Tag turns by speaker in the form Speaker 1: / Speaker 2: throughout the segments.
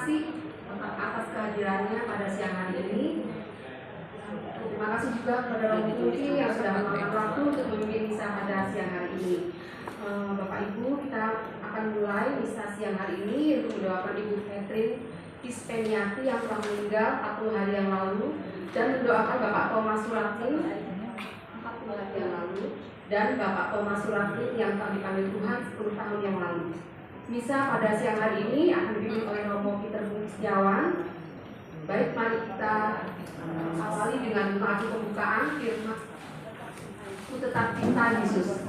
Speaker 1: kasih atas kehadirannya pada siang hari ini. Terima kasih juga kepada Romo Kunci yang sudah meluangkan waktu untuk memimpin misa pada siang hari ini. Bapak Ibu, kita akan mulai misa siang hari ini untuk mendoakan Ibu Catherine Ispeniati yang telah meninggal 40 hari yang lalu, dan mendoakan Bapak Thomas Suratin 40 hari yang lalu, dan Bapak Thomas Suratin yang telah dipanggil Tuhan 10 tahun yang lalu. Misa pada siang hari ini akan dipimpin oleh Romo Peter Setiawan. Baik, mari kita awali dengan doa pembukaan firman Ku tetap cinta Yesus.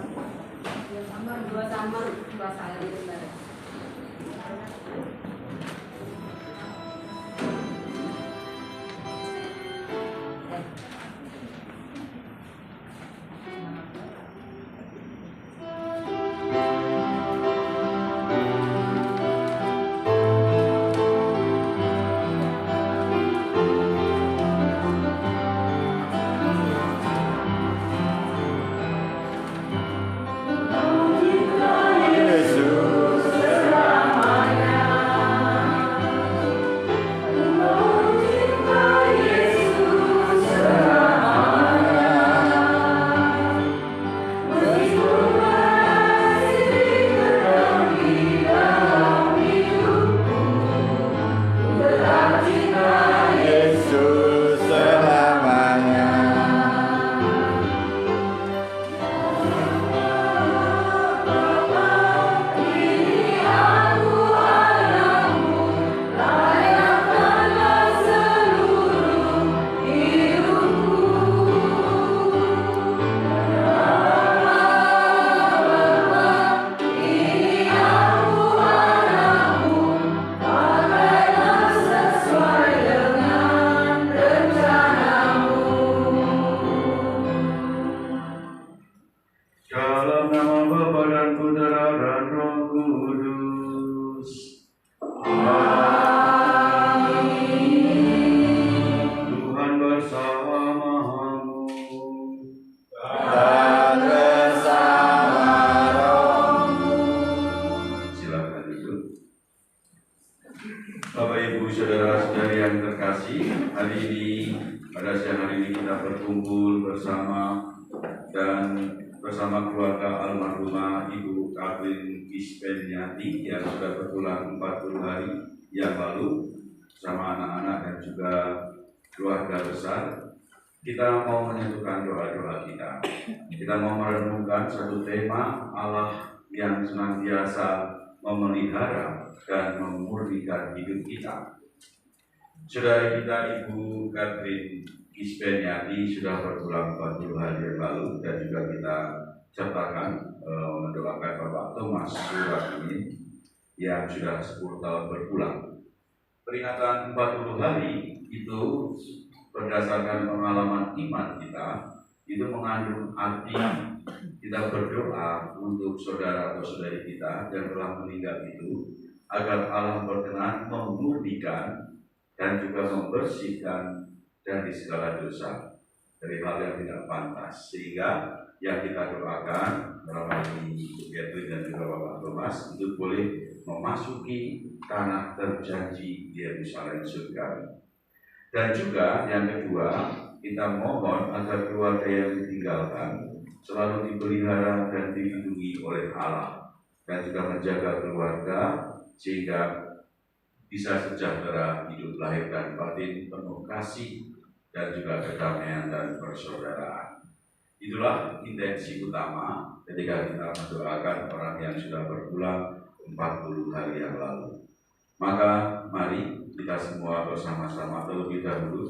Speaker 1: Dua Samuel 2 saya benar.
Speaker 2: Yang sudah berpulang 40 hari yang lalu sama anak-anak dan juga keluarga besar. Kita mau menyatukan doa-doa kita. Kita mau merenungkan satu tema Allah yang senantiasa memelihara dan memurnikan hidup kita. Saudara kita Ibu Catherine Ispeniati sudah berpulang 40 hari yang lalu, dan juga kita sertakan mendoakan Bapak Thomas Suratin yang sudah 10 tahun berpulang. Peringatan 40 hari itu berdasarkan pengalaman iman kita, itu mengandung arti kita berdoa untuk saudara atau saudari kita yang telah meninggal itu, agar Allah berkenan memurnikan dan juga membersihkan dari segala dosa, dari hal yang tidak pantas, sehingga yang kita doakan dalam hal ini Ibu Catherine dan juga Bapak Thomas itu boleh memasuki tanah terjanji Yerusalem surga. Dan juga yang kedua, kita mohon agar keluarga yang ditinggalkan selalu dipelihara dan dilindungi oleh Allah, dan juga menjaga keluarga sehingga bisa sejahtera hidup lahir dan batin, penuh kasih dan juga kedamaian dan persaudaraan. Itulah intensi utama ketika kita mendoakan orang yang sudah berpulang 40 hari yang lalu. Maka mari kita semua bersama-sama terlebih dahulu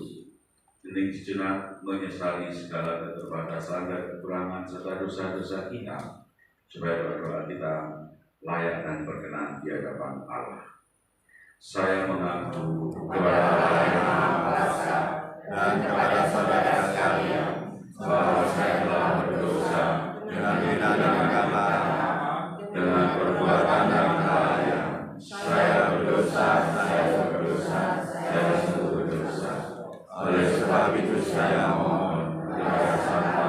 Speaker 2: hening sejenak menyesali segala keterbatasan dan kekurangan serta dosa-dosa kita, supaya doa-doa kita layak dan berkenan di hadapan Allah. Saya mengaku kepada Allah yang Maha Kuasa dan kepada saudara sekalian bahwa saya telah berdosa dengan lidah dan kata, dengan perbuatan dan karya. Saya berdosa, saya sungguh berdosa. Oleh sebab itu saya mohon kepada Santa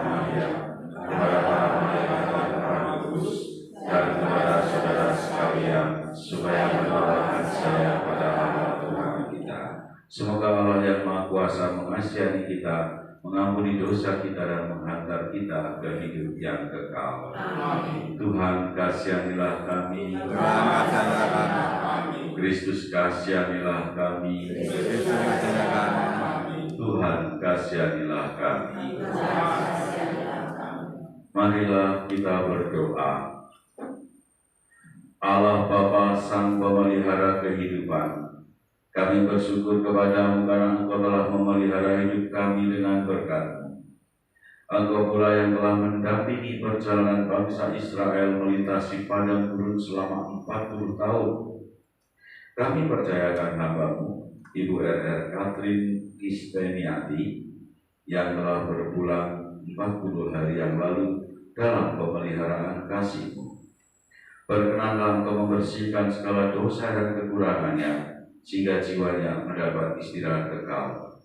Speaker 2: Maria, kepada para malaikat dan para kudus, dan kepada saudara sekalian, supaya mendoakan saya pada berkuasa mengasihani kita, mengampuni dosa kita, dan menghantar kita ke hidup yang kekal.
Speaker 3: Amin.
Speaker 2: Tuhan kasihanilah kami. Kristus kasihanilah kami. Tuhan kasihanilah kami. Marilah kita berdoa. Allah Bapa Sang Pemelihara kehidupan, kami bersyukur kepadamu karena Engkau telah memelihara hidup kami dengan berkat-Mu. Engkau pula yang telah mendampingi perjalanan bangsa Israel melintasi padang gurun selama 40 tahun. Kami percayakan hamba-Mu, Ibu R.R. Katrin Kisteniati, yang telah berpulang 40 hari yang lalu dalam pemeliharaan kasih-Mu. Berkenanlah Engkau membersihkan segala dosa dan kekurangannya, sehingga jiwanya mendapat istirahat kekal.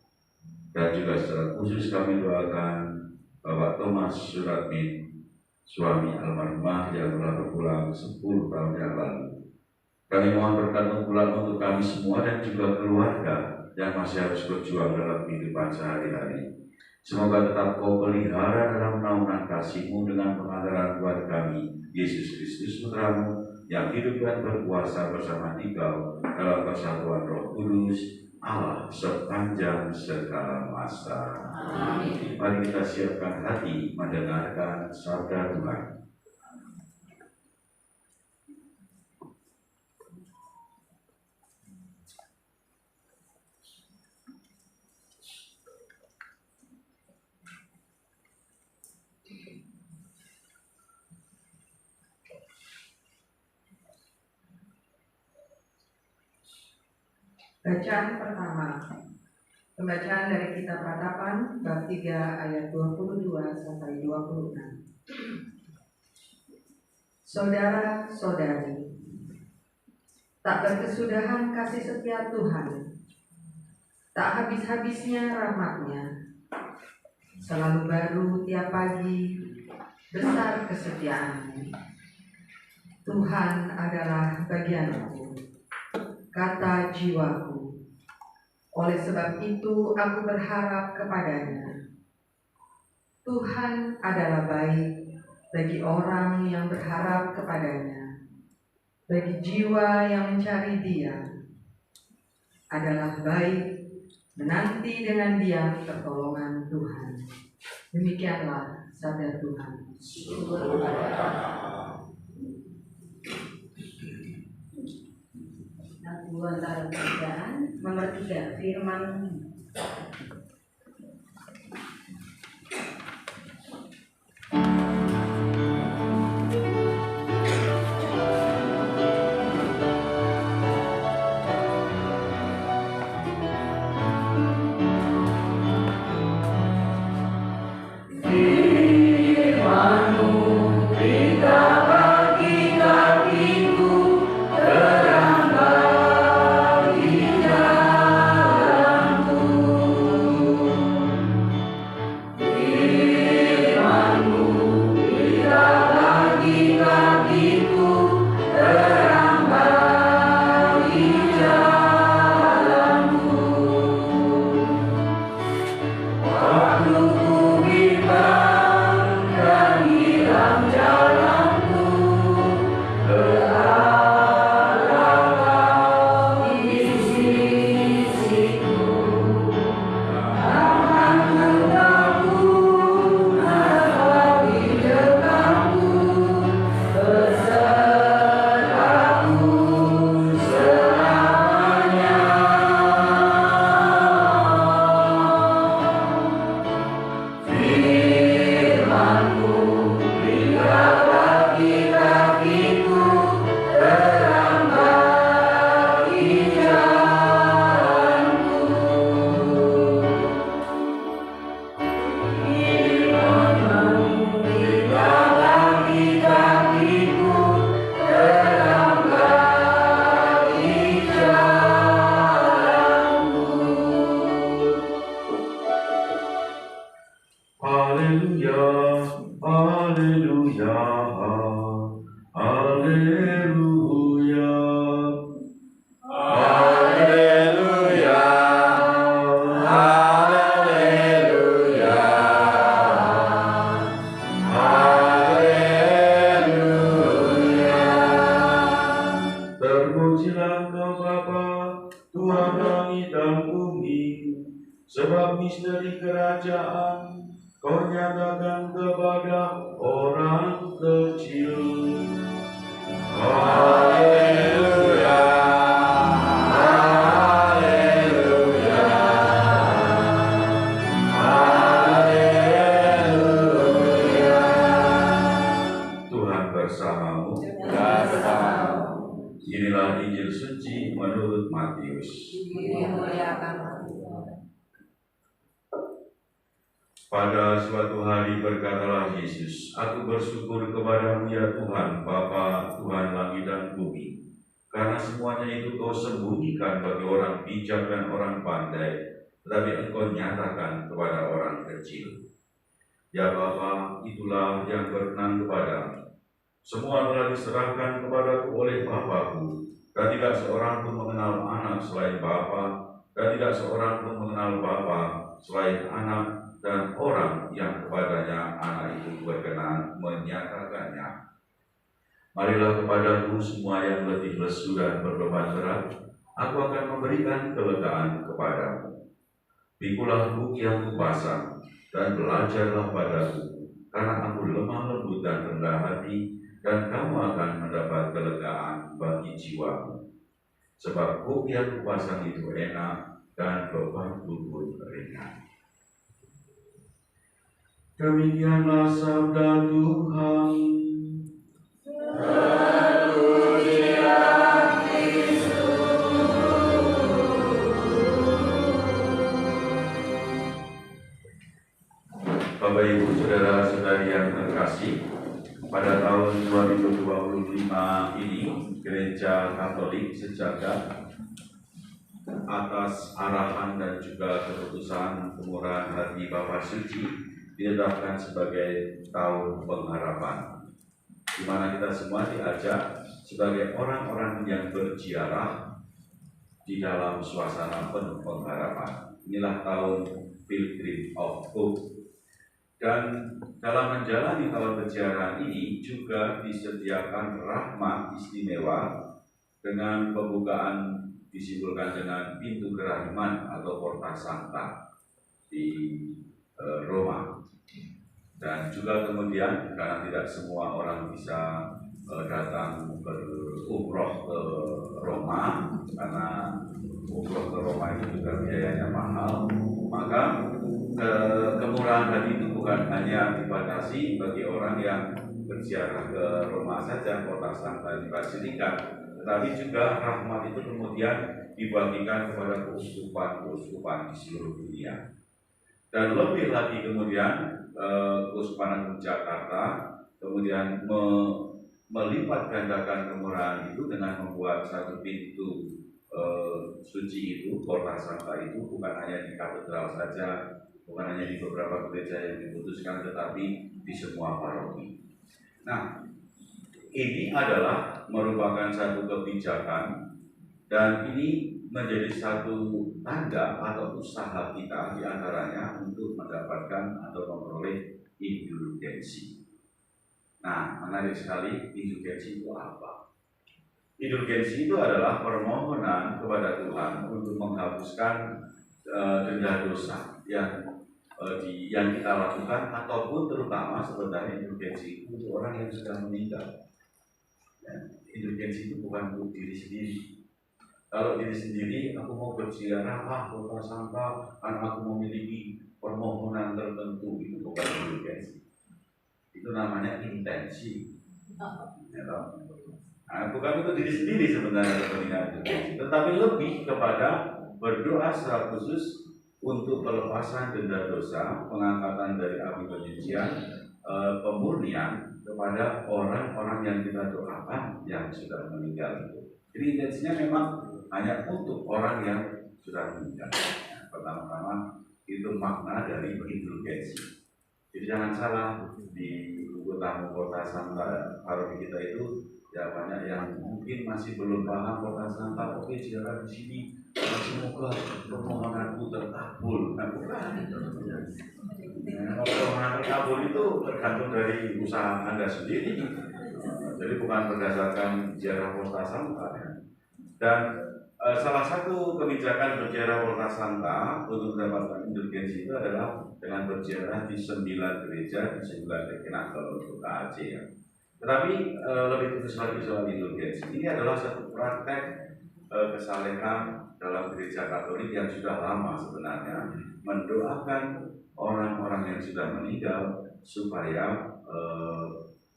Speaker 2: Dan juga secara khusus kami doakan Bapak Thomas Suratmin, suami almarhumah yang telah berpulang 10 tahun yang lalu. Kami mohon berkat pulang untuk kami semua dan juga keluarga yang masih harus berjuang dalam kehidupan sehari-hari. Semoga tetap Kau pelihara dalam naungan kasih-Mu dengan pengantaran Tuhan kami, Yesus Kristus Putra-Mu, yang hidup dan berkuasa bersama Engkau dalam persatuan Roh Kudus, Allah sepanjang segala masa.
Speaker 3: Amin.
Speaker 2: Mari kita siapkan hati mendengarkan sabda Tuhan.
Speaker 1: Bacaan pertama. Pembacaan dari Kitab Ratapan bab 3 ayat 22 sampai 26. Saudara-saudari, tak berkesudahan kasih setia Tuhan, tak habis-habisnya rahmat-Nya, selalu baru tiap pagi, besar kesetiaan-Mu. Tuhan adalah bagianku, kata jiwaku. Oleh sebab itu aku berharap kepadanya. Tuhan adalah baik bagi orang yang berharap kepadanya, bagi jiwa yang mencari Dia. Adalah baik menanti dengan diam pertolongan Tuhan. Demikianlah sabda Tuhan.
Speaker 3: Antara bacaan nomor 3, firman
Speaker 4: Haleluya, haleluya.
Speaker 2: Sebab misteri kerajaan Kau nyatakan kepada orang kecil. Haleluya, haleluya, haleluya. Tuhan bersamamu. Inilah Injil suci menurut Matius. Pada suatu hari berkatalah Yesus, Aku bersyukur kepadamu ya Tuhan, Bapa, Tuhan langit dan bumi, karena semuanya itu Kau sembunyikan bagi orang bijak dan orang pandai, tetapi Engkau nyatakan kepada orang kecil. Ya Bapa, itulah yang berkenan kepadamu. Semua telah diserahkan kepadaku oleh Bapa-Ku, dan tidak seorang pun mengenal anak selain Bapa, dan tidak seorang pun mengenal Bapa selain anak, dan orang yang kepadanya anak itu berkenan menyatakannya. Marilah kepadaku semua yang letih lesu dan berbeban berat, aku akan memberikan kelegaan kepadamu. Pikulah buk yang kupasang, dan belajarlah padaku, karena aku lemah lembut dan rendah hati, dan kamu akan mendapat kelegaan bagi jiwamu. Sebab buk yang kupasang itu enak, dan bebanku pun ringan. Demikianlah sabda Tuhan. Bapak Ibu Saudara-saudari yang terkasih, pada tahun 2025 ini Gereja Katolik sejagat atas arahan dan juga keputusan kemurahan hati Bapa Suci ditetapkan sebagai tahun pengharapan, di mana kita semua diajak sebagai orang-orang yang berziarah di dalam suasana penuh pengharapan. Inilah tahun Pilgrim of Hope. Dan dalam menjalani tahun berziarah ini juga disediakan rahmat istimewa dengan pembukaan disimpulkan dengan pintu kerahiman atau Porta Santa di Roma. Dan juga kemudian karena tidak semua orang bisa datang berumroh ke Roma, karena umroh ke Roma itu juga biayanya mahal, maka kemurahan hati itu bukan hanya dibatasi bagi orang yang berziarah ke Roma saja, Kota Santa di Basilika, tetapi juga rahmat itu kemudian dibagikan kepada keuskupan-keuskupan di seluruh dunia. Dan lebih lagi kemudian Keuskupan Agung Jakarta kemudian melipat gandakan kemurahan itu dengan membuat satu pintu suci itu, Porta Santa itu, bukan hanya di katedral saja, bukan hanya di beberapa gereja yang diputuskan, tetapi di semua paroki. Nah, ini adalah merupakan satu kebijakan, dan ini menjadi satu tanda atau usaha kita diantaranya untuk mendapatkan atau memperoleh indulgensi. Nah, menarik sekali, indulgensi itu apa? Indulgensi itu adalah permohonan kepada Tuhan untuk menghapuskan denda dosa yang kita lakukan, ataupun terutama sebenarnya indulgensi itu untuk orang yang sudah meninggal. Indulgensi itu bukan untuk diri sendiri. Kalau diri sendiri, aku mau berziarah, Kota Santa, karena aku memiliki permohonan tertentu, itu bukan indulgensi. Itu namanya intensi. Nah, bukan untuk diri sendiri sebenarnya kepentingan indulgensi, tetapi lebih kepada berdoa secara khusus untuk pelepasan denda dosa, pengangkatan dari api kebencian, pemurnian kepada orang-orang yang kita doakan yang sudah meninggal itu. Jadi intensinya memang hanya untuk orang yang sudah meninggal. Pertama-tama itu makna dari indulgensi. Jadi jangan salah, di buku tamu Kota Santa paroki kita itu ya banyak yang mungkin masih belum paham Kota Santa. Oke, ziarah di sini, semoga permohonanku terkabul. Nah, bukan. Permohonan terkabul itu tergantung dari usaha Anda sendiri. Jadi bukan berdasarkan ziarah Kota Santa. Dan Salah satu kebijakan berziarah Woltasanta untuk mendapatkan indulgensi itu adalah dengan berziarah di 9 gereja di 9 rekenak kalau untuk Aceh ya. Tetapi lebih khusus lagi soal indulgensi, ini adalah satu praktek kesalehan dalam gereja Katolik yang sudah lama sebenarnya mendoakan orang-orang yang sudah meninggal supaya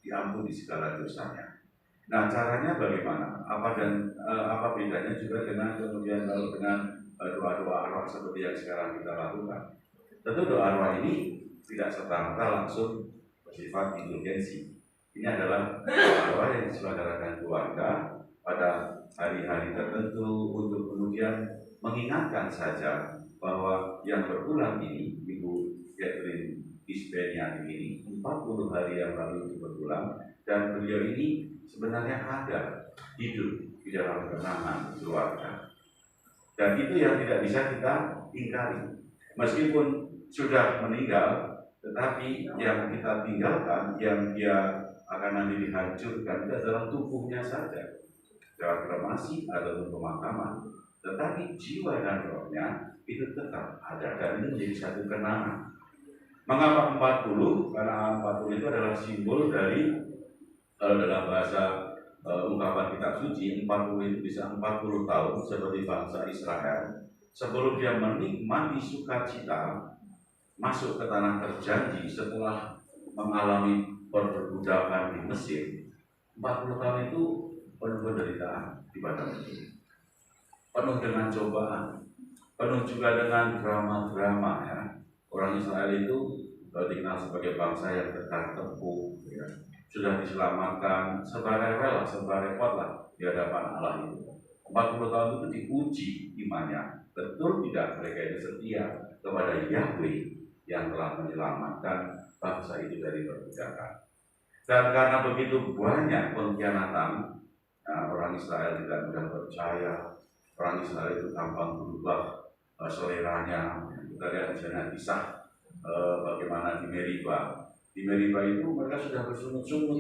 Speaker 2: diampuni segala dosanya. Nah, caranya bagaimana? Apa bedanya juga dengan kemudian kalau dengan doa-doa arwah seperti yang sekarang kita lakukan? Tentu doa arwah ini tidak serta-merta langsung bersifat indulgensi. Ini adalah doa arwah yang diselenggarakan keluarga pada hari-hari tertentu untuk kemudian mengingatkan saja bahwa yang berulang ini, Ibu Catherine Isbeniani ini 40 hari yang lalu itu berulang, dan beliau ini sebenarnya ada hidup di dalam kenangan keluarga, dan itu yang tidak bisa kita ingkari. Meskipun sudah meninggal, tetapi yang kita tinggalkan, yang dia akan nanti dihancurkan itu adalah tubuhnya saja, lewat kremasi atau pemakaman, tetapi jiwa dan rohnya itu tetap ada, dan ini menjadi satu kenangan. Mengapa 40? Karena 40 itu adalah simbol dari, kalau dalam bahasa ungkapan kitab suci, 40 itu bisa 40 tahun seperti bangsa Israel sebelum dia menikmati sukacita masuk ke tanah terjanji setelah mengalami perbudakan di Mesir. 40 tahun itu penuh penderitaan di padang Mesir, penuh dengan cobaan, penuh juga dengan drama-drama ya. Orang Israel itu dikenal sebagai bangsa yang tegar tengkuk ya. Sudah diselamatkan serba rela, serba repot lah di hadapan Allah itu. 40 tahun itu diuji imannya. Betul tidak mereka itu setia kepada Yahweh yang telah menyelamatkan bangsa itu dari perbudakan. Dan karena begitu banyak pengkhianatan, orang Israel tidak mudah percaya. Orang Israel itu gampang berubah seleranya. Kita lihat misalnya kisah bagaimana di Meriba. Di Meriba itu mereka sudah bersungut-sungut.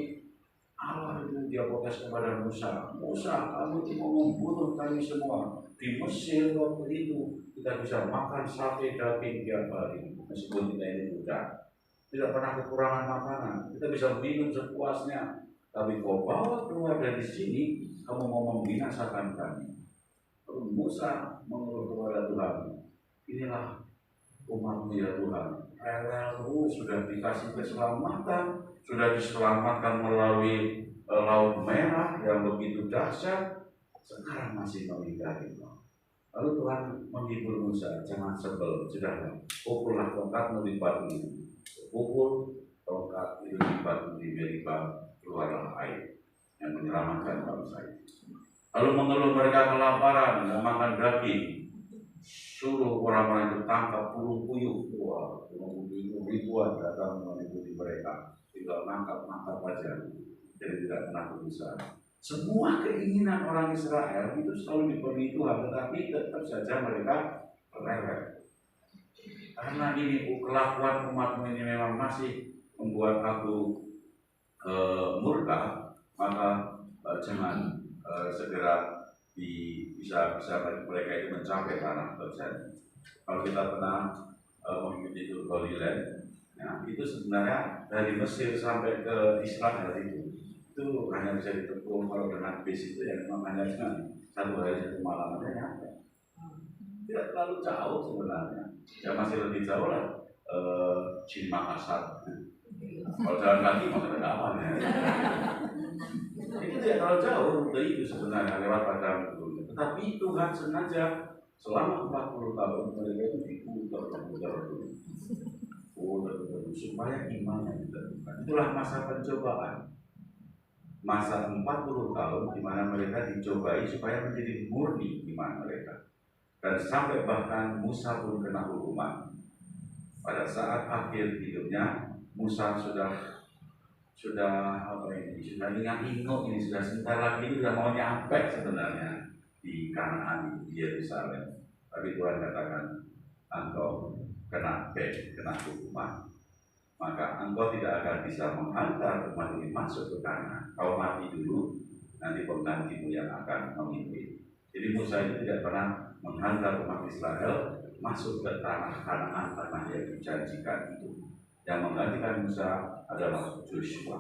Speaker 2: Allah itu dia protes kepada Musa, Musa, kamu itu mau membunuh kami semua. Di Mesir waktu itu kita bisa makan sate daging tiap hari, meskipun kita ini budak, tidak pernah kekurangan makanan. Kita bisa minum sepuasnya. Tapi kau bawa keluar dari sini, kamu mau membinasakan kami. Lalu Musa mengeluh kepada Tuhan, inilah umatmu ya Tuhan, rewel sudah dikasih keselamatan, sudah diselamatkan melalui Laut Merah yang begitu dahsyat, sekarang masih mengingkari. Lalu Tuhan menghibur Musa, jangan sebel, sudah pukullah tongkatmu di batu ini. Pukul tongkat itu di batu di Meriba, keluarlah air yang menyelamatkan bangsa itu. Lalu mengeluh mereka kelaparan, tidak makan daging. Suruh orang-orang itu tangkap burung puyuh. Wah, burung puyuh itu ribuan datang mengikuti mereka. Tinggal nangkap aja. Jadi tidak pernah berusaha. Semua keinginan orang Israel itu selalu dipenuhi Tuhan, tetapi tetap saja mereka rewel. Karena ini kelakuan umatmu ini memang masih membuat aku murka, maka jangan segera bisa mereka itu mencapai tanah terjanji. Kalau kita pernah mengikuti itu Holy Land, ya, itu sebenarnya dari Mesir sampai ke Israel itu hanya bisa ditempuh kalau dengan bis itu ya memang hanya dengan 1 hari 1 malam aja nyampe. Tidak terlalu jauh sebenarnya, ya masih lebih jauh lah Jin Makassar. Kalau jalan kaki maksudnya tidak aman ya. Itu tidak terlalu jauh rute itu sebenarnya lewat padang itu. Tetapi Tuhan sengaja selama 40 tahun mereka itu diputar dulu supaya imannya ditentukan. Itulah masa pencobaan. Masa 40 tahun di mana mereka dicobai supaya menjadi murni iman mereka. Dan sampai bahkan Musa pun kena hukuman. Pada saat akhir hidupnya, Musa sudah ingat-ingat ini, sudah sebentar lagi ini sudah mau nyampe sebenarnya di Kanaan, di Yerusalem. Tapi Tuhan katakan, engkau kena hukuman. Maka engkau tidak akan bisa menghantar umat ini masuk ke Kanaan. Kau mati dulu, nanti penggantimu yang akan memimpin. Jadi Musa itu tidak pernah menghantar umat Israel masuk ke tanah Kanaan, tanah yang dijanjikan itu. Yang menggantikan Musa adalah Joshua.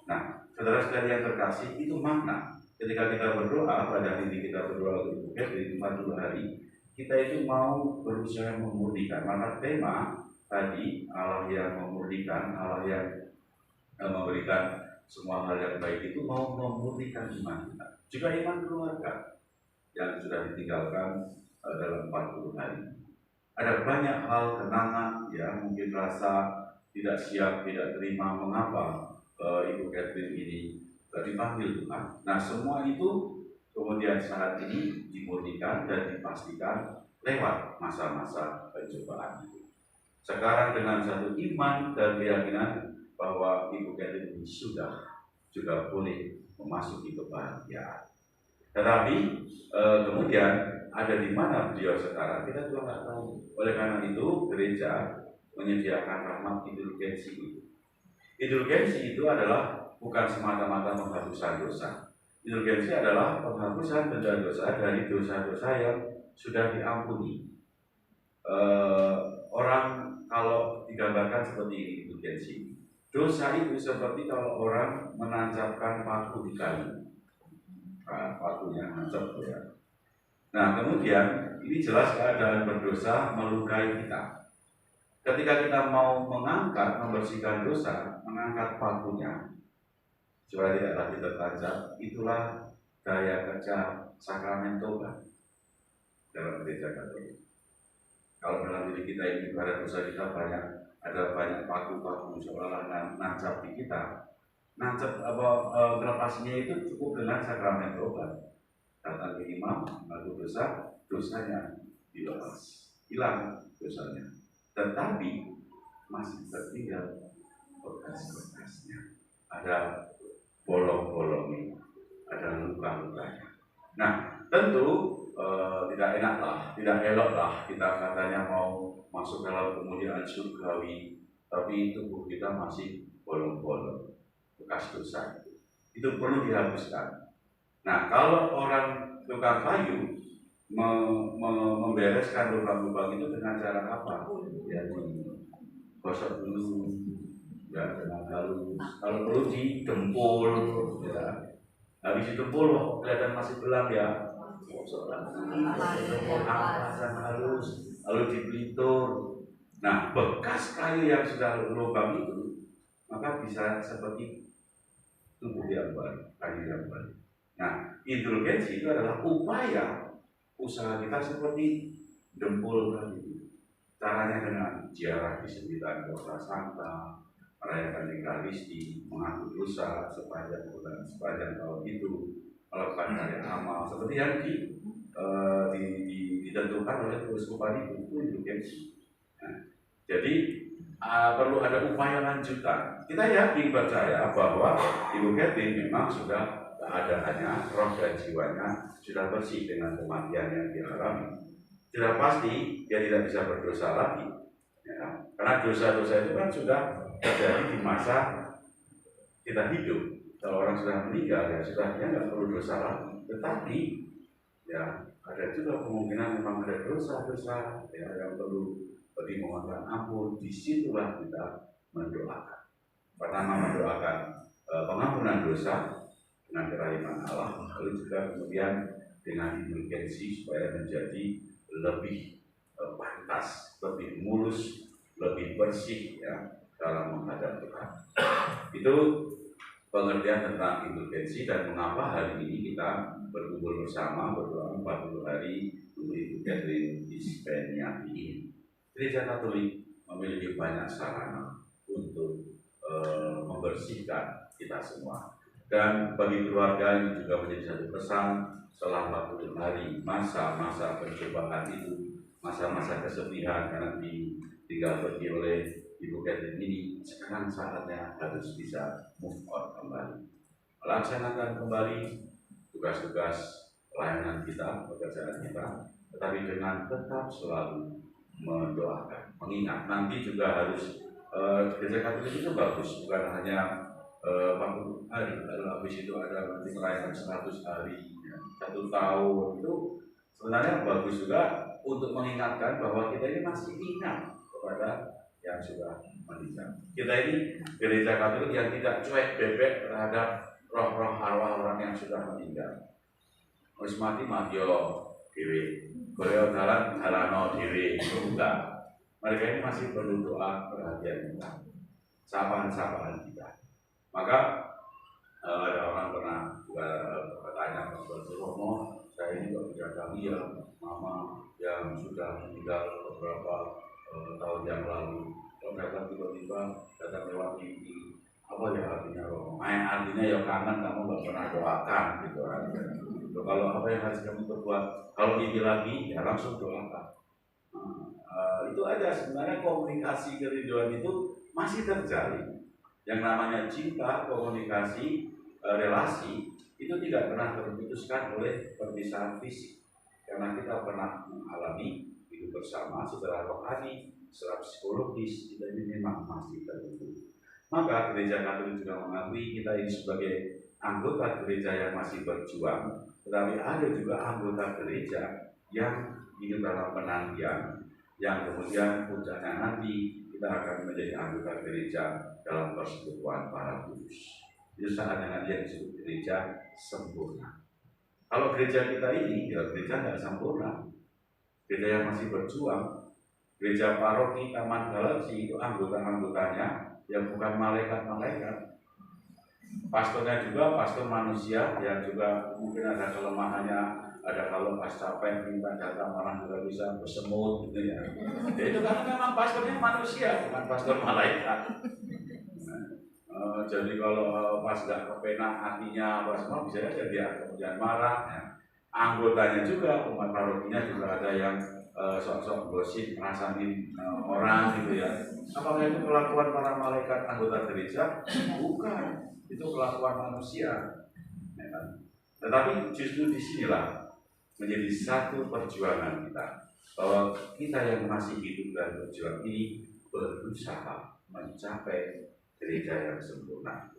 Speaker 2: Nah, saudara-saudara yang terkasih, itu makna ketika kita berdoa, pada hari kita berdoa untuk di 40 hari, kita itu mau berusaha memurnikan. Maka tema tadi, Allah yang memurnikan, Allah yang memberikan semua hal yang baik itu mau memurnikan iman kita. Juga iman keluarga yang sudah ditinggalkan dalam 40 hari. Ada banyak hal kenangan ya, mungkin rasa tidak siap, tidak terima mengapa Ibu Catherine ini dipanggil Tuhan. Nah, semua itu kemudian saat ini dimurnikan dan dipastikan lewat masa-masa pencobaan itu. Sekarang dengan satu iman dan keyakinan bahwa Ibu Catherine ini sudah juga boleh memasuki kebahagiaan. Tetapi kemudian ada di mana beliau sekarang, kita juga nggak tahu. Oleh karena itu gereja menyediakan rahmat indulgensi itu. Indulgensi itu adalah bukan semata-mata penghapusan dosa. Indulgensi adalah penghapusan denda dosa dari dosa-dosa yang sudah diampuni. Orang kalau digambarkan seperti ini indulgensi, dosa itu seperti kalau orang menancapkan paku di kayu. Nah, pakunya nancap ya. Nah, kemudian ini jelas keadaan berdosa melukai kita. Ketika kita mau mengangkat, membersihkan dosa, mengangkat pakunya supaya tidak lagi tertancap, itulah daya kerja sakramen tobat dalam gereja Katolik. Kalau dalam diri kita ini pada dosa kita ada banyak paku-paku seolah nancap di kita. Nancap melepasnya itu cukup dengan sakramen tobat. Datang ke imam, mengaku dosa, dosanya dilepas, hilang dosanya. Tetapi masih tertinggal bekas-bekasnya, ada bolong-bolongnya, ada luka-lukanya. Nah, tentu tidak enak tidak elok lah kita katanya mau masuk dalam kemuliaan surgawi, tapi tubuh kita masih bolong-bolong, bekas dosa itu perlu dihapuskan. Nah, kalau orang tukang kayu membereskan lubang-lubang itu dengan cara apa? Ya, digosok dulu, ya dengan halus. Kalau perlu didempul, ya. Habis didempul, kelihatan masih belang ya. Alasan halus, lalu dipelitur. Nah, bekas kayu yang sudah lubang itu, maka bisa seperti tubuh yang baru, kayu yang baru. Nah, indulgensi itu adalah upaya usaha kita seperti dempul tadi. Caranya dengan ziarah di sembilan kota santa, merayakan Ekaristi, mengaku dosa sepanjang bulan, sepanjang tahun itu, melakukan karya amal seperti yang ditentukan oleh keuskupan itu indulgensi. Nah, jadi perlu ada upaya lanjutan. Kita yakin percaya bahwa Ibu Catherine memang sudah keadaannya, roh dan jiwanya sudah bersih dengan kematian yang dialami. Sudah pasti dia tidak bisa berdosa lagi, ya. Karena dosa-dosa itu kan sudah terjadi di masa kita hidup. Kalau orang sudah meninggal, ya sudah dia nggak perlu dosa lagi. Tetapi ya ada juga kemungkinan memang ada dosa-dosa ya, yang perlu dimohonkan ampun. Disitulah kita mendoakan. Pertama mendoakan pengampunan dosa dengan kerahiman Allah, lalu juga kemudian dengan indulgensi supaya menjadi lebih pantas, lebih mulus, lebih bersih ya dalam menghadap Tuhan. Itu pengertian tentang indulgensi dan mengapa hari ini kita berkumpul bersama berdoa 40 hari untuk Ibu Catherine Hispania ini. Gereja Katolik memiliki banyak sarana untuk membersihkan kita semua. Dan bagi keluarga ini juga menjadi satu pesan setelah 40 hari masa-masa pencobaan itu, masa-masa kesedihan karena ditinggal pergi oleh Ibu Catherine ini, sekarang saatnya harus bisa move on kembali, melaksanakan kembali tugas-tugas pelayanan kita, pekerjaan kita, tetapi dengan tetap selalu mendoakan, mengingat nanti juga harus gereja Katolik itu bagus, bukan hanya 40 hari, lalu habis itu ada nanti merayakan 100 hari ya. 1 tahun itu sebenarnya bagus juga untuk mengingatkan bahwa kita ini masih ingat kepada yang sudah meninggal. Kita ini gereja Katolik yang tidak cuek bebek terhadap roh-roh arwah orang yang sudah meninggal. Wis mati yo dhewe, golek dalan dalano dhewe, itu enggak. Mereka ini masih perlu doa perhatian kita, sapaan-sapaan kita. Maka ada orang pernah juga bertanya kepada Romo, saya ini kok tidak tahu ya mama yang sudah meninggal beberapa tahun yang lalu, kok datang tiba-tiba datang lewat mimpi, apa ya artinya Romo? Artinya ya kangen kamu nggak pernah doakan gitu kan. Kalau apa yang harus kamu perbuat, kalau mimpi lagi ya langsung doakan. Itu ada sebenarnya komunikasi kerinduan itu masih terjalin. Yang namanya cinta, komunikasi, relasi itu tidak pernah terputuskan oleh perpisahan fisik, karena kita pernah mengalami hidup bersama secara rohani, secara psikologis kita ini memang masih terhubung. Maka gereja Katolik juga mengakui kita ini sebagai anggota gereja yang masih berjuang, tetapi ada juga anggota gereja yang hidup dalam penantian, yang kemudian puncaknya nanti kita akan menjadi anggota gereja dalam persekutuan para kudus. Itu saatnya nanti yang disebut gereja sempurna. Kalau gereja kita ini, ya gereja tidak sempurna, gereja yang masih berjuang. Gereja paroki Taman Galaksi itu anggota-anggotanya yang bukan malaikat-malaikat. Pastornya juga pastor manusia yang juga mungkin ada kelemahannya, ada kalau pas capek minta jatah malah juga bisa bersemut gitu ya. Jadi itu karena memang pastornya manusia, bukan pastor malaikat. Jadi kalau pas nggak kepenak hatinya apa semua bisa aja dia kemudian marah ya. Anggotanya juga, umat parokinya juga ada yang sok-sok gosip ngerasain orang gitu ya. Apakah itu kelakuan para malaikat anggota gereja? Bukan, itu kelakuan manusia ya kan? Tetapi justru disinilah menjadi satu perjuangan kita, bahwa kita yang masih hidup dan berjuang ini berusaha mencapai gereja yang sempurna.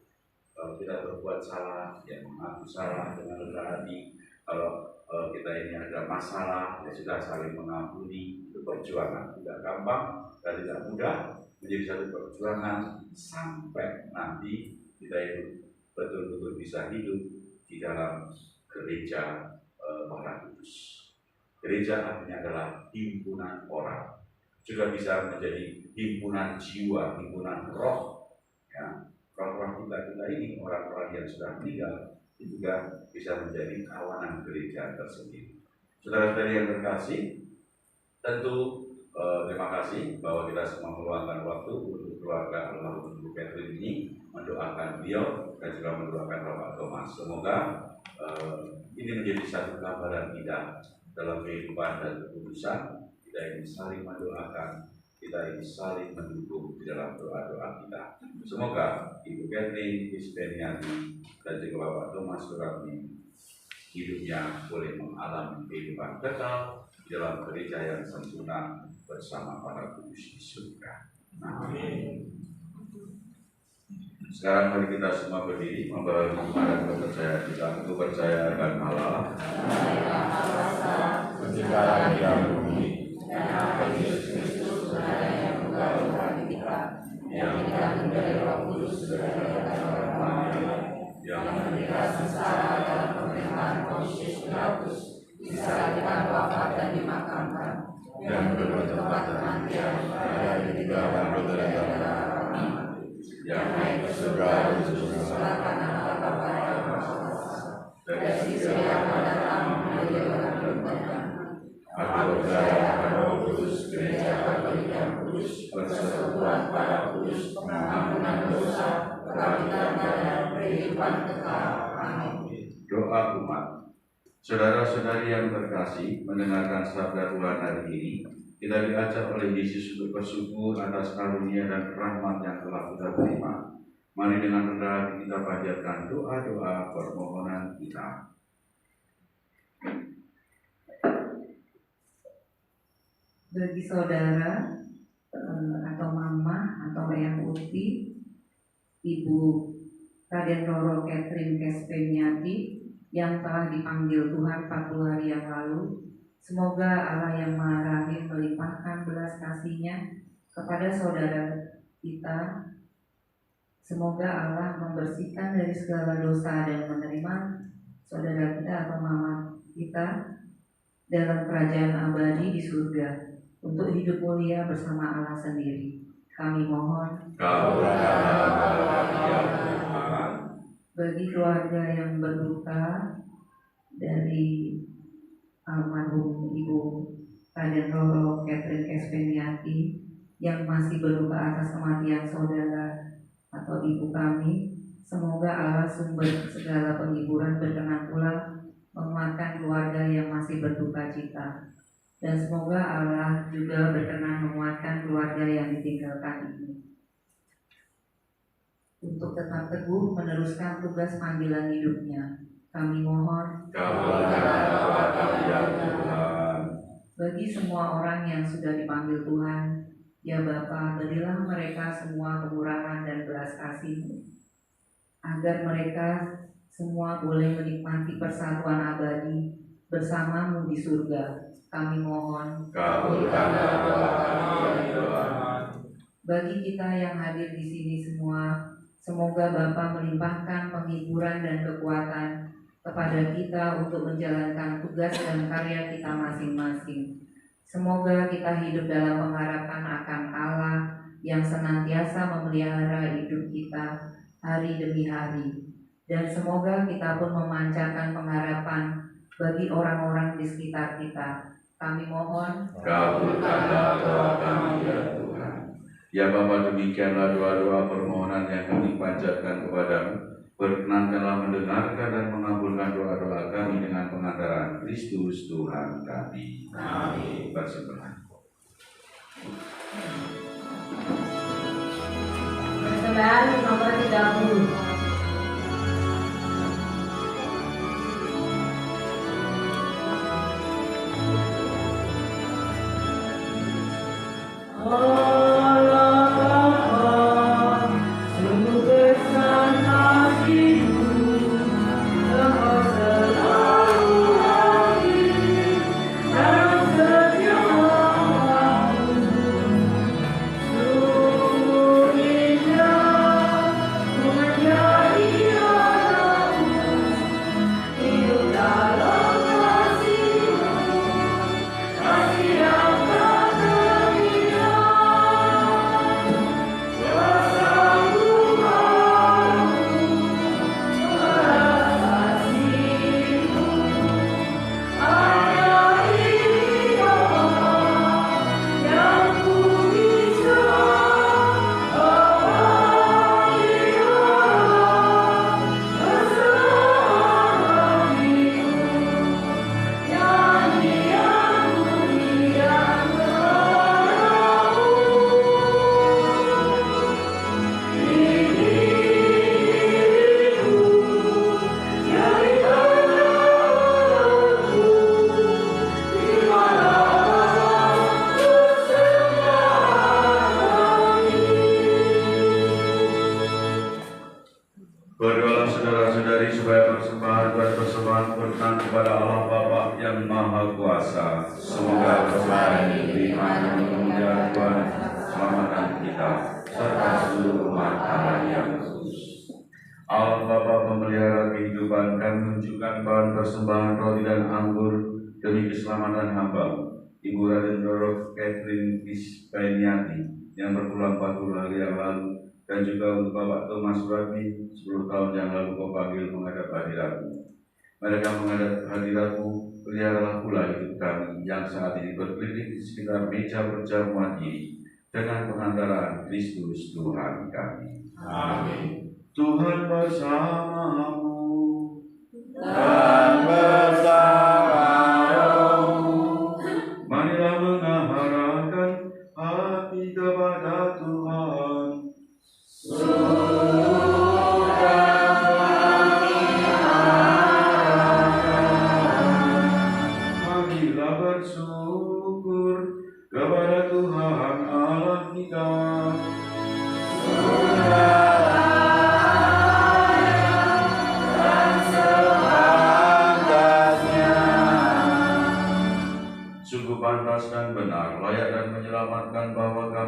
Speaker 2: Kalau kita berbuat salah, ya mengaku salah dengan rendah hati. Kalau kita ini ada masalah, ya sudah saling mengampuni. Itu perjuangan, tidak gampang dan tidak mudah, menjadi satu perjuangan sampai nanti kita itu betul-betul bisa hidup di dalam gereja para kudus. Gereja artinya adalah himpunan orang, juga bisa menjadi himpunan jiwa, himpunan roh. Ya, roh-roh kita ini, orang-orang yang sudah meninggal, itu juga bisa menjadi kawanan gereja tersendiri. Saudara-saudari yang terkasih, tentu terima kasih bahwa kita semua meluangkan waktu untuk keluarga almarhum Ibu Catherine ini, mendoakan beliau dan juga mendoakan Bapak Thomas. Semoga ini menjadi satu gambaran kita dalam kehidupan dan kekudusan. Kita ini saling mendoakan, kita ini saling mendukung di dalam doa-doa kita. Semoga Ibu Catherine Kristianiani dan juga Bapak Thomas Suratni hidupnya boleh mengalami kehidupan kekal di dalam gereja yang sempurna bersama para kudus di surga. Amin. Sekarang mari kita semua berdiri membawa iman dan kepercayaan kita untuk percaya akan Allah,
Speaker 4: Pencipta yang bumi, dan Yesus Kristus, yang menggalakkan kita, yang dikandung dari Roh Kudus berdasarkan orang Maria, yang menderita sengsara dalam pemerintahan Pontius Pilatus, disalibkan, wafat dan dimakamkan, dan bertempat penantian pada hari ketiga dan berdarah yang naik ke surga untuk mengesahkan anak Bapa yang Maha Kuasa. Dari sisi yang datang menjadi orang berkenan. Aku percaya pada Roh Kudus, gereja Katolik yang kudus, persekutuan para kudus, pengampunan dosa, kebangkitan dan kehidupan kekal. Amin.
Speaker 2: Doa umat. Saudara-saudari yang terkasih, mendengarkan sabda Tuhan hari ini, kita diajak oleh Yesus untuk bersyukur atas karunia dan rahmat yang telah kita terima. Mari dengan rendah hati kita panjatkan doa-doa permohonan kita.
Speaker 3: Bagi saudara atau mama atau Eyang Uti, Ibu Raden Roro Catherine Kespeniati, yang telah dipanggil Tuhan 40 hari yang lalu. Semoga Allah yang Maha Rahim melimpahkan belas kasih-Nya kepada saudara kita. Semoga Allah membersihkan dari segala dosa dan menerima saudara kita atau mama kita dalam kerajaan abadi di surga untuk hidup mulia bersama Allah sendiri. Kami mohon. Bagi keluarga yang berduka dari almarhum Ibu Raden Roro Catherine Kespeniati yang masih berduka atas kematian saudara atau ibu kami, semoga Allah sumber segala penghiburan berkenan pula menguatkan keluarga yang masih berduka cita, dan semoga Allah juga berkenan menguatkan keluarga yang ditinggalkan ini untuk tetap teguh meneruskan tugas panggilan hidupnya. Kami mohon. Bagi semua orang yang sudah dipanggil Tuhan, ya Bapa, berilah mereka semua kemurahan dan belas kasih-Mu, agar mereka semua boleh menikmati persatuan abadi bersama-Mu di surga. Kami mohon. Bagi kita yang hadir di sini semua, semoga Bapa melimpahkan penghiburan dan kekuatan kepada kita untuk menjalankan tugas dan karya kita masing-masing. Semoga kita hidup dalam pengharapan akan Allah yang senantiasa memelihara hidup kita hari demi hari. Dan semoga kita pun memancarkan pengharapan bagi orang-orang di sekitar kita. Kami mohon.
Speaker 2: Kabulkanlah doa kami ya Tuhan. Ya Bapa, demikianlah doa-doa permohonan yang kami panjatkan kepadamu. Berkenankanlah mendengarkan dan mengabulkan doa-doa kami dengan pengantaran Kristus Tuhan kami. Amin. Bersebelah.
Speaker 1: Persembahan nomor 30.
Speaker 2: Berdoalah saudara-saudari supaya persembahan dan persembahan berkenan kepada Allah Bapa yang Maha Kuasa. Semoga persembahan ini diterima dan memuliakan Tuhan, selamatkan kita serta seluruh umat Allah yang kudus. Allah Bapa pemelihara kehidupan, kami menunjukkan bahan persembahan roti dan anggur demi keselamatan hamba Ibu Raden Roro Catherine Kespeniati yang berpulang 40 hari yang lalu, dan juga untuk Bapak Thomas Surati 10 tahun yang lalu kau panggil menghadap hadiratmu. Mereka menghadap hadiratmu, peliharalah pula hidup kami yang saat ini berkeliling di sekitar meja perjamuan ini dengan pengantaran Kristus Tuhan kami. Amin. Tuhan bersamamu
Speaker 4: dan bersama rohmu.
Speaker 2: Marilah mengarahkan hati kepada Tuhan. Marilah bersyukur kepada Tuhan Allah kita.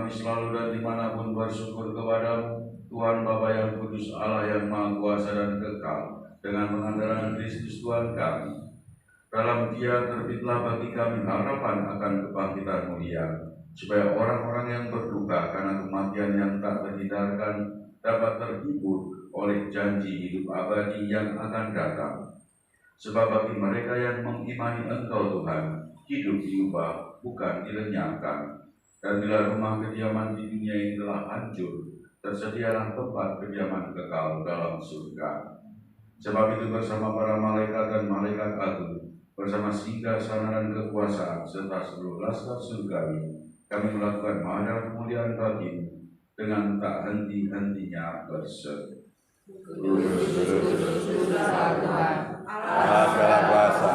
Speaker 2: kami selalu dan dimanapun bersyukur kepadamu, Tuhan Bapa yang kudus, Allah yang maha kuasa dan kekal, dengan pengantaran Kristus Tuhan kami. Dalam Dia terbitlah bagi kami harapan akan kebangkitan mulia, supaya orang-orang yang berduka karena kematian yang tak terhindarkan dapat terhibur oleh janji hidup abadi yang akan datang. Sebab bagi mereka yang mengimani Engkau Tuhan, hidup diubah, bukan dilenyapkan. Dan bila rumah kediaman di dunia ini telah hancur, tersedialah tempat kediaman kekal dalam surga. Sebab itu bersama para malaikat dan malaikat agung, bersama singgasana dan kekuasaan, serta seluruh laskar surgawi, kami melakukan mahada kemuliaan bagimu dengan tak henti-hentinya berseru.
Speaker 4: Allah segala kuasa,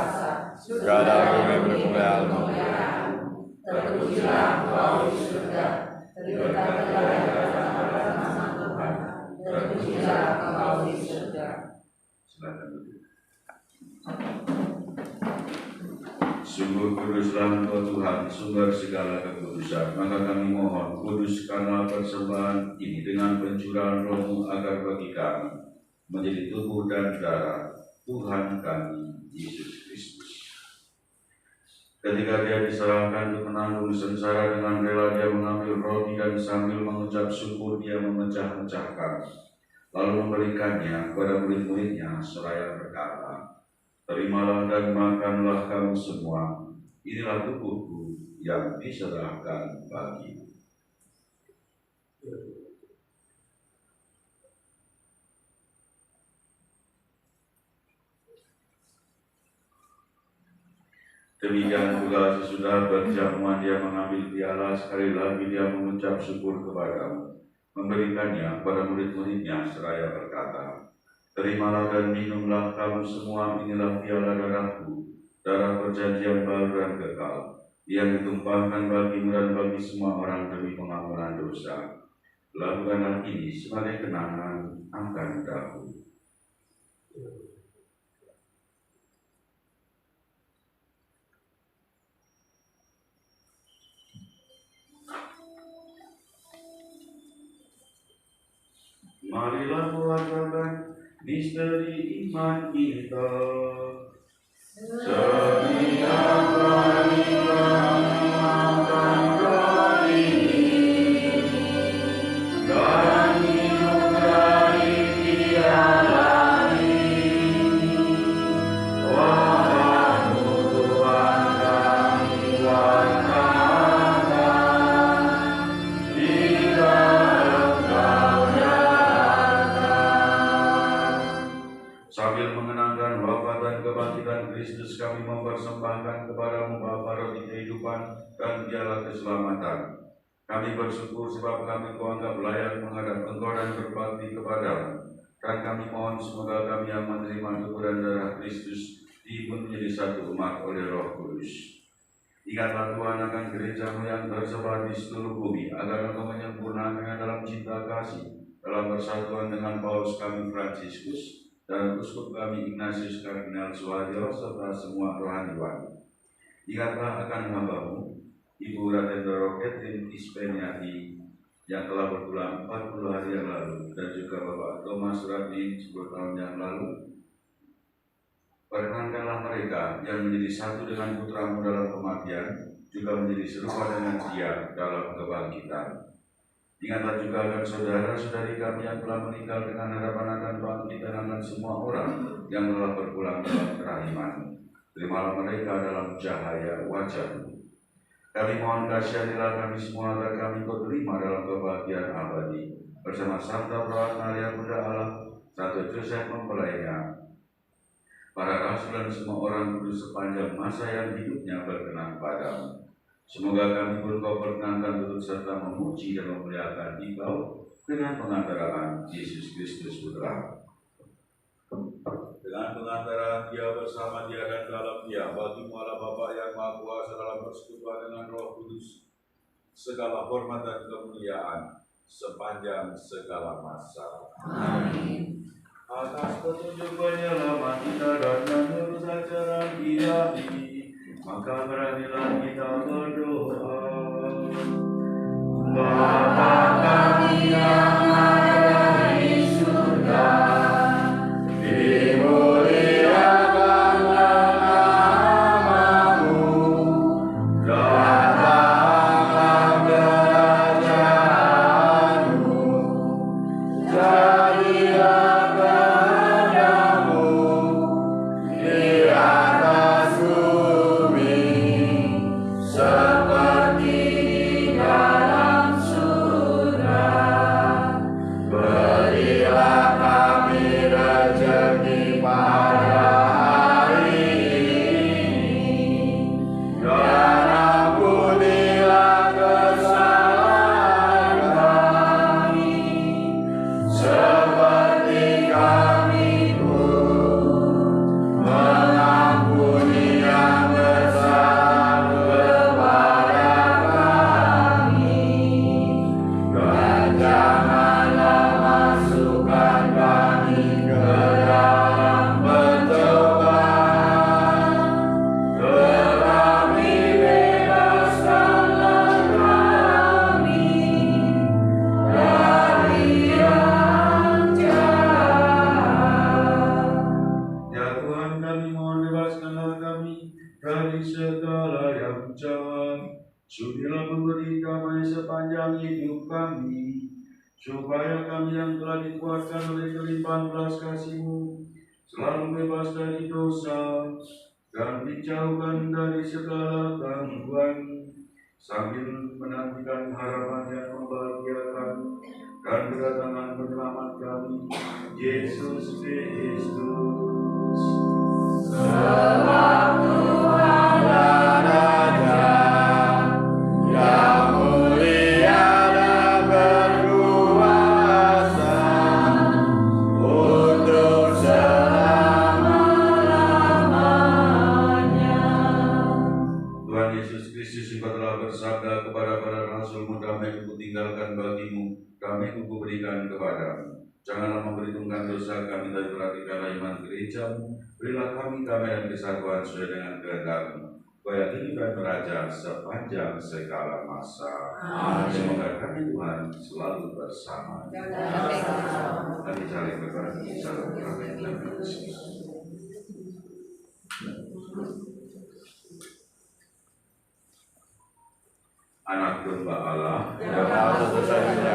Speaker 4: segala bumi berkemuliaan-Mu. Terpujilah Engkau di surga, terpujilah Tuhan, terpujilah Engkau di surga.
Speaker 2: Silakan duduk. Sungguh kuduslah Engkau Tuhan, sumber segala kekudusan. Maka kami mohon, kuduskanlah persembahan ini dengan pencurahan Roh-Mu agar bagi kami menjadi tubuh dan darah Tuhan kami Yesus Kristus. Ketika Dia diserahkan untuk menanggung sengsara, dengan rela Dia mengambil roti dan sambil mengucap syukur Dia memecah-mecahkan, lalu memberikannya kepada murid-muridnya seraya berkata, "Terimalah dan makanlah kamu semua, inilah tubuhku yang diserahkan bagimu." Demikian pula sesudah berjamuan Dia mengambil piala, sekali lagi Dia mengucap syukur kepadamu, memberikannya kepada murid-muridnya seraya berkata, "Terimalah dan minumlah kamu semua, inilah piala darahku, darah perjanjian baru dan kekal, yang ditumpahkan bagimu dan bagi semua orang demi pengampunan dosa. Lakukanlah ini sebagai kenangan akan aku." Marilah keluarkan misteri iman kita. Setiap kali kami makan roti dan minum dari piala ini, wahai Tuhan kami wartakan, jika Engkau sambil mengenangkan wafat dan kebangkitan Kristus, kami mempersembahkan kepadamu Bapa roti kehidupan dan piala keselamatan. Kami bersyukur sebab kami Kau anggap layak menghadap Engkau dan berbakti kepadamu. Dan kami mohon semoga kami yang menerima tubuh dan darah Kristus diimpun menjadi satu umat oleh Roh Kudus. Ingatlah Tuhan akan gereja-Mu yang tersebar di seluruh bumi, agar Engkau menyempurnakannya dalam cinta kasih, dalam persatuan dengan Paus kami Fransiskus dan Uskup kami Ignatius Kardinal Suharyo serta semua rohaniwan. Ingatlah akan hamba-Mu, Ibu Raden Doro Catherine Ispeniati yang telah berpulang 40 hari yang lalu, dan juga Bapak Thomas Radin 10 tahun yang lalu. Perkenankanlah mereka yang menjadi satu dengan Putra-Mu dalam kematian, juga menjadi serupa dengan Dia dalam kebangkitan. Ingatlah juga akan saudara-saudari kami yang telah meninggal, dengan harapan akan bangkit dan akan semua orang yang telah berpulang dalam kerahiman. Terimalah mereka dalam cahaya wajah-Mu. Kami mohon kasihanilah kami semua agar kami Kau terima dalam kebahagiaan abadi bersama Santa Perawat Maria Bunda Allah, Santo Joseph mempelainya, para rasul dan semua orang kudus sepanjang masa yang hidupnya berkenan padamu. Semoga kami pun Kau perkenankan turut serta memuji dan memuliakan Engkau dengan pengantaraan Yesus Kristus Putra. Dengan pengantaraan Dia, bersama Dia, dan dalam Dia, bagi-Mu Allah Bapa yang Maha Kuasa dalam persekutuan dengan Roh Kudus, segala hormat dan kemuliaan sepanjang segala masa.
Speaker 3: Amin.
Speaker 2: Atas petunjuk penyelamat kita dan menurut ajaran ilahi, maka beranilah kita berdoa. kami mohon bebaskanlah kami dari segala yang jahat. Sudilah memberi damai sepanjang hidup kami, supaya kami yang telah dikuatkan oleh kelimpahan belas kasih-Mu selalu bebas dari dosa dan dijauhkan dari segala gangguan, sambil menantikan harapan yang membahagiakan dan kedatangan penyelamat kami, Yesus Kristus.
Speaker 4: Sebab Tuhan Raja yang mulia dan berkuasa untuk selama-lamanya.
Speaker 2: Tuhan Yesus Kristus, Engkau telah bersabda kepada para rasul-Mu, damai Ku tinggalkan bagimu, damai Ku berikan kepadamu. Janganlah memperhitungkan dosa kami, tapi perhatikanlah iman gereja-Mu. Berilah kami damai dan kesatuan sesuai dengan kehendak-Mu, supaya hidup dan meraja sepanjang segala masa. Amin. Semoga kami Tuhan selalu bersama. Mari saling berbagi, salam damai dan kasih. Anak domba Allah,
Speaker 4: Yang maha besar dunia,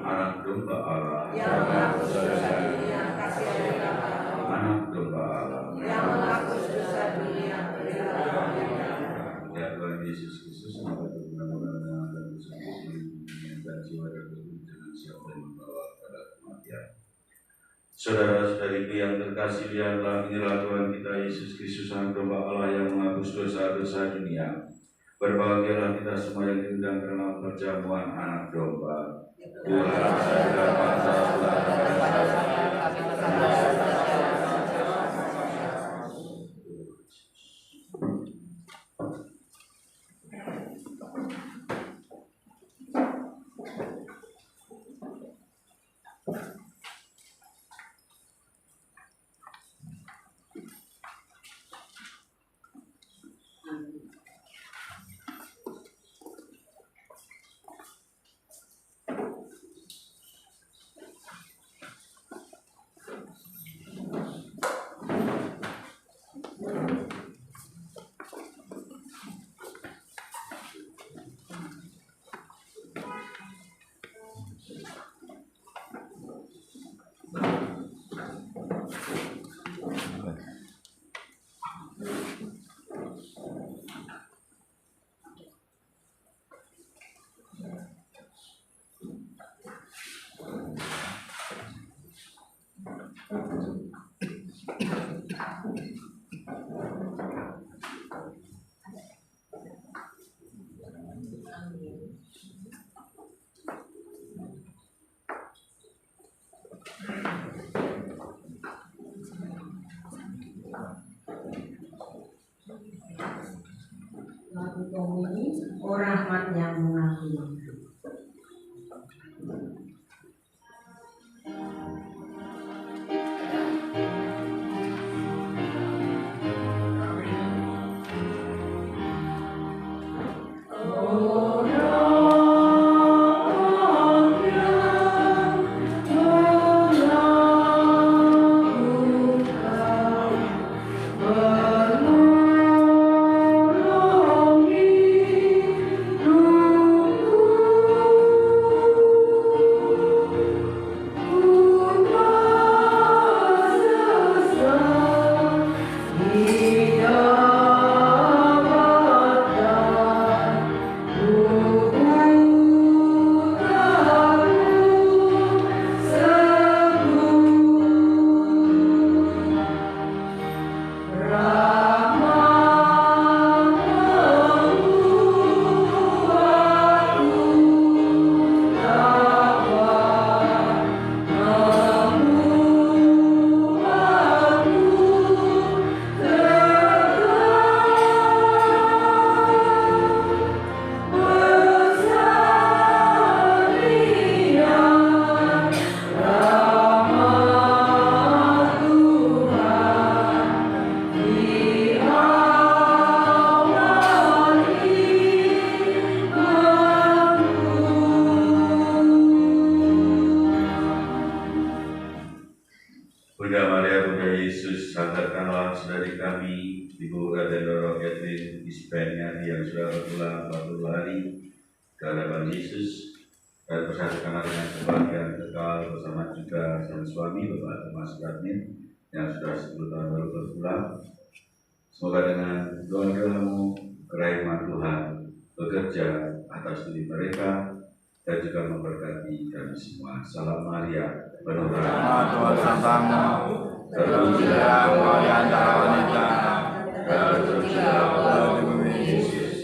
Speaker 2: anak domba Allah,
Speaker 4: yang maha besar dunia,
Speaker 2: anak domba Allah.
Speaker 4: yang menghapus dosa dunia,
Speaker 2: Ya Tuhan Yesus Kristus, semoga benar-benar dan bersama dan jiwa dan tubuh dengan siap dan membawa pada kematian. Saudara-saudariku yang terkasih, lihatlah, inilah Tuhan kita Yesus Kristus, Sang domba Allah yang menghapus dosa-dosa dunia. Berbahagialah kita semua yang diundang dalam perjamuan anak domba. Tuhan saja bangsa
Speaker 3: Lagu Tomini, O Rahmat yang Mengampuni.
Speaker 4: Oh
Speaker 2: Sadarkanlah saudari kami, Ibu Raden Roro Catherine Ispeniati yang sudah berpulang 40 hari ke hadapan Yesus, dan bersatukanlah dengan kebahagiaan kekal bersama juga sang suami Bapak Thomas Radmin yang sudah 10 tahun baru berpulang. Semoga dengan doa-doamu kerahmat Tuhan bekerja atas diri mereka dan juga memberkati kami semua. Salam Maria, penuh rahmat
Speaker 4: Tuhan sertamu, terpujilah engkau di antara wanita, dan terpujilah buah bumi Yesus.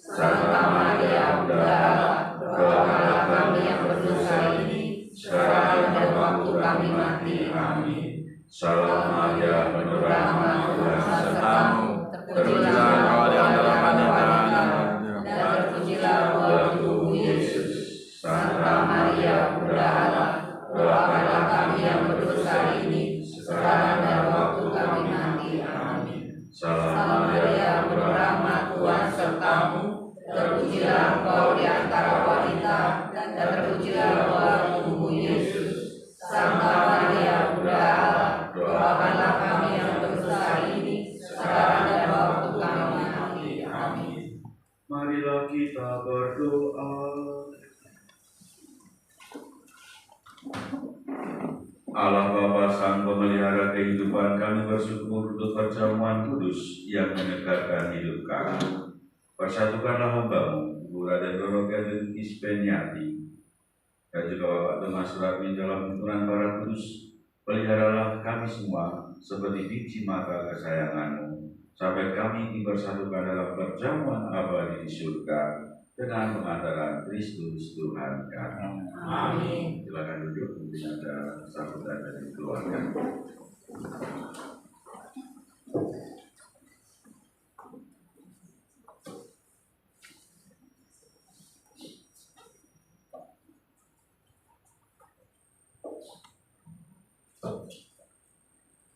Speaker 4: Santa Maria, Bunda Allah, doakanlah kami yang berdosa ini, sekarang dan waktu kami mati. Amin.
Speaker 2: Salam Maria, penuh rahmat Tuhan
Speaker 4: Sertamu, terpujilah engkau di antara wanita, dan terpujilah buah tubuh Yesus. Santa Maria, Bunda Allah, doakanlah kami yang berdosa ini, sekarang dan waktu kami mati. Amin.
Speaker 2: Salam
Speaker 4: Maria, penuh rahmat Tuhan sertamu, terpujilah engkau di antara wanita, dan terpujilah buah tubuh Yesus. Santa Maria, Bunda Allah, doakanlah kami yang berdosa ini, sekarang dan waktu kami mati. Amin.
Speaker 2: Marilah kita berdoa. Allah Bapa Sang Pemelihara kehidupan, kami bersyukur untuk perjamuan kudus yang menyegarkan hidup kami. Persatukanlah hamba-Mu, Ibu Raden Roro Catherine Ispeniati, dan juga Bapak Thomas Radmin dalam tuntunan para kudus. Peliharalah kami semua seperti biji mata kesayangan-Mu, sampai kami dipersatukan dalam perjamuan abadi di surga dengan pengantaran Kristus Tuhan kami.
Speaker 4: Amin.
Speaker 2: Silakan duduk, mungkin ada sambutan dari keluarga.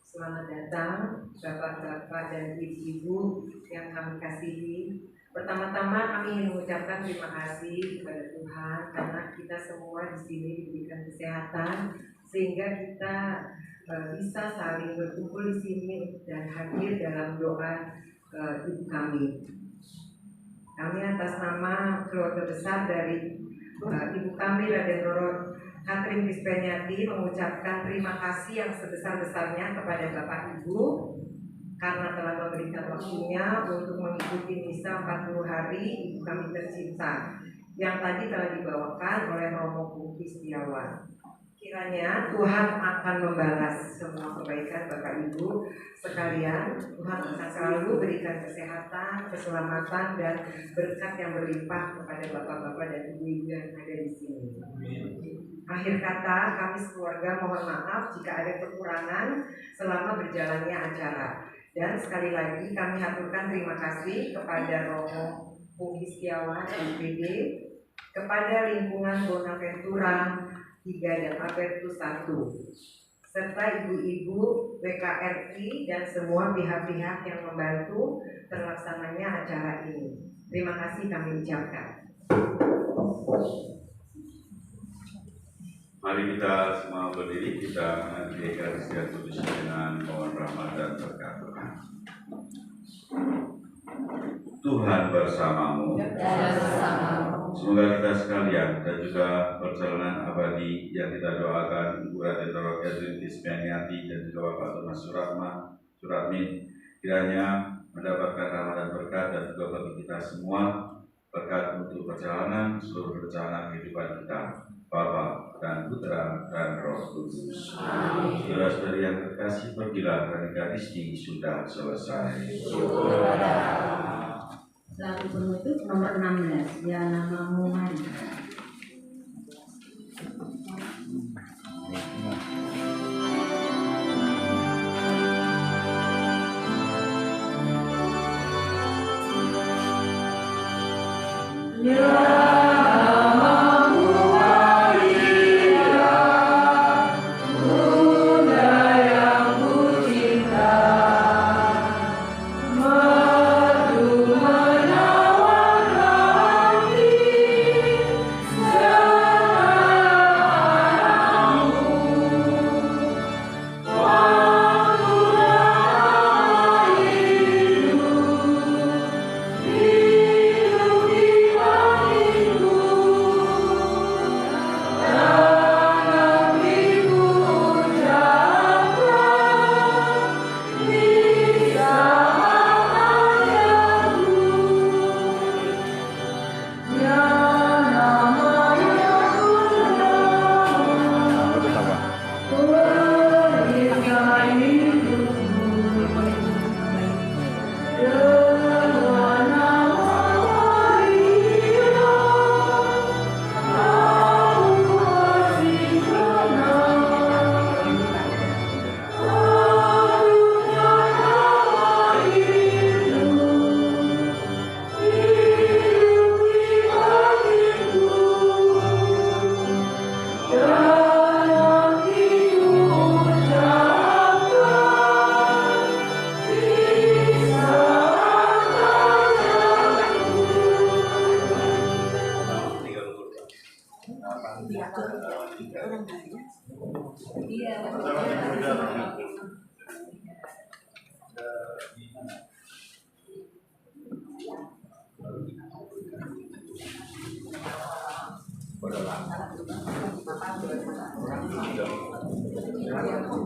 Speaker 3: Selamat datang Bapak-bapak dan Ibu-ibu yang kami kasihi. Pertama-tama kami ingin mengucapkan terima kasih kepada Tuhan karena kita semua di sini diberikan kesehatan sehingga kita bisa saling berkumpul di sini dan hadir dalam doa ibu kami. Kami atas nama keluarga besar dari ibu kami Raden Roro Catherine Ispeniati mengucapkan terima kasih yang sebesar-besarnya kepada Bapak Ibu karena telah memberikan waktunya untuk mengikuti misa 40 hari ibu kami tercinta yang tadi telah dibawakan oleh Romo Bungki Setiawan. Kiranya Tuhan akan membalas semua kebaikan Bapak Ibu sekalian. Tuhan akan selalu berikan kesehatan, keselamatan, dan berkat yang berlimpah kepada Bapak-bapak dan Ibu-ibu yang ada di sini. Akhir kata, kami sekeluarga mohon maaf jika ada kekurangan selama berjalannya acara. Dan sekali lagi kami haturkan terima kasih kepada Romo Bungki Setiawan SPD, kepada lingkungan Bonaventura 3 dan Albertus 1, serta ibu-ibu WKRI dan semua pihak-pihak yang membantu terlaksananya acara ini. Terima kasih kami ucapkan.
Speaker 2: Mari kita semua berdiri, kita menghadiri Ekaristi Kudus dengan mohon rahmat dan berkat Tuhan. Tuhan bersamamu. Semoga kita sekalian dan juga perjalanan abadi yang kita doakan Ibu Raden Roro Catherine Ispeniati dan juga Bapak Thomas Radmin kiranya mendapatkan rahmat dan berkat, dan juga bagi kita semua berkat untuk perjalanan seluruh perjalanan kehidupan kita, Bapa dan Putra dan Roh Kudus. Saudara-saudari yang terkasih, pergilah karena Ekaristi sudah selesai.
Speaker 5: Lagu penutup nomor 16, ya namamu mari.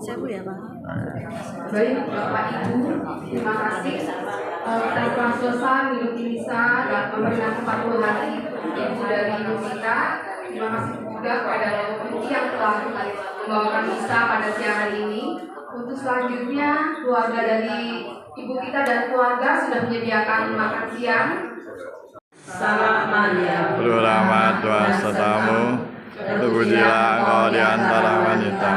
Speaker 1: Baik Bapak Ibu, terima kasih. Kita telah selesai mengikuti misa dan peringatan 40 hari Ibu dari Ibu kita. Terima kasih juga kepada Romo Kunci yang telah membawakan misa pada siang hari ini. Untuk selanjutnya, keluarga dari Ibu kita dan keluarga sudah menyediakan makan siang.
Speaker 3: Salam Maria,
Speaker 4: penuh rahmat Tuhan sertamu, terpujilah engkau di antara wanita,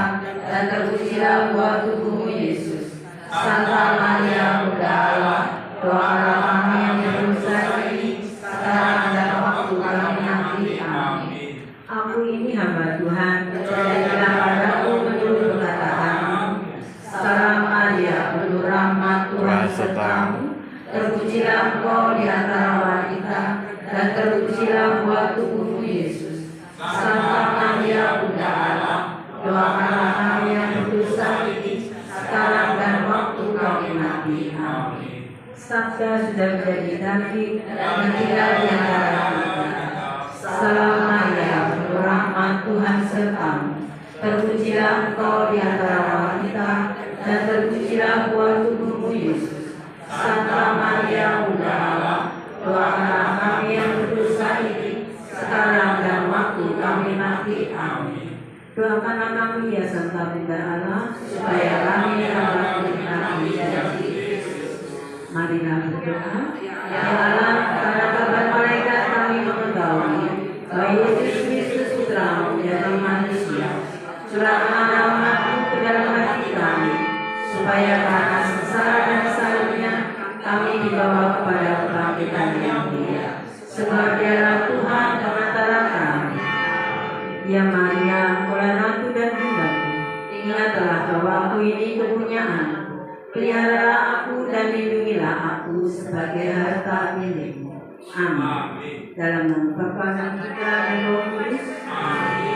Speaker 3: dan terpujilah buah tubuhmu Yesus. Santa Maria Bunda Allah, doakanlah kami yang berdosa ini, sekarang dan waktu kami nanti. Amin. Aku ini hamba Tuhan, jadilah padaku menurut perkataanmu. Salam Maria, penuh rahmat Tuhan sertamu, terpujilah engkau di antara wanita, dan terpujilah buah tubuhmu Yesus. Santa Maria Bunda Allah, doakanlah kami yang berdosa ini, sekarang dan waktu kami mati. Amin. Sabda sudah menjadi daging dan tinggal di antara kita. Salam Maria, penuh rahmat Tuhan sertamu, terpujilah engkau di antara wanita, dan terpujilah buah tubuhmu Yesus. Santa Maria Bunda Allah, doakanlah kami yang berdosa ini, sekarang dan waktu kami mati. Amin. Doakanlah kami ya Santa Bunda Allah, supaya kami dapat menikmati janji Yesus. Marilah berdoa. Ya Allah, karena kabar malaikat kami mengetahui bahwa Yesus Kristus Putramu menjadi manusia, curahkanlah rahmat-Mu ke dalam hati kami, supaya karena sengsara dan salibnya kami dibawa kepada kebangkitan yang mulia. Sebab Dialah Tuhan di antara kami. Ya Maria, engkaulah ratu dan bundaku, ingatlah bahwa aku ini kepunyaanmu. Peliharalah aku dan lindungilah aku sebagai harta milikmu. Amin. Dalam nama Bapa dan Putra dan Roh Kudus. Amin.